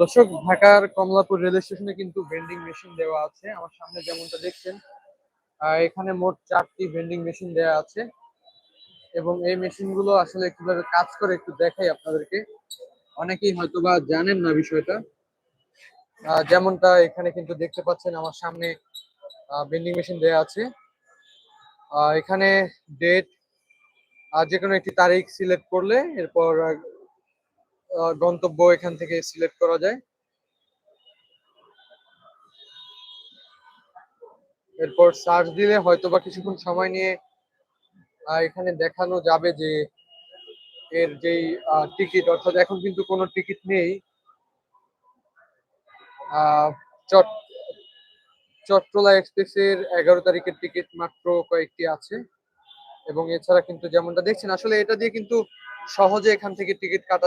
দর্শক, ঢাকার কমলাপুর রেল স্টেশনে কিন্তু ভেন্ডিং মেশিন দেওয়া আছে। আমার সামনে যেমনটা দেখছেন, এখানে মোট 4টি ভেন্ডিং মেশিন দেওয়া আছে এবং এই মেশিন গুলো আসলে কিভাবে কাজ করে একটু দেখাই আপনাদেরকে। অনেকেই হয়তোবা জানেন না বিষয়টা। যেমনটা এখানে কিন্তু দেখতে পাচ্ছেন আমার সামনে ভেন্ডিং মেশিন দেওয়া আছে। এখানে ডেট যে কোনো একটি তারিখ সিলেক্ট করলে এরপর গন্তব্য এখান থেকে সিলেক্ট করা যায়। এরপর সার্চ দিলে হয়তোবা কিছুক্ষণ সময় নিয়ে এখানে দেখানো যাবে যে এর যেই টিকিট, অর্থাৎ এখন কিন্তু কোনো টিকিট নেই। আহ, চট চট্টলা এক্সপ্রেসের 11 তারিখের টিকিট মাত্র কয়েকটি আছে এবং এছাড়া কিন্তু যেমনটা দেখছেন আসলে এটা দিয়ে কিন্তু সহজে এখান থেকে টিকিট কাটা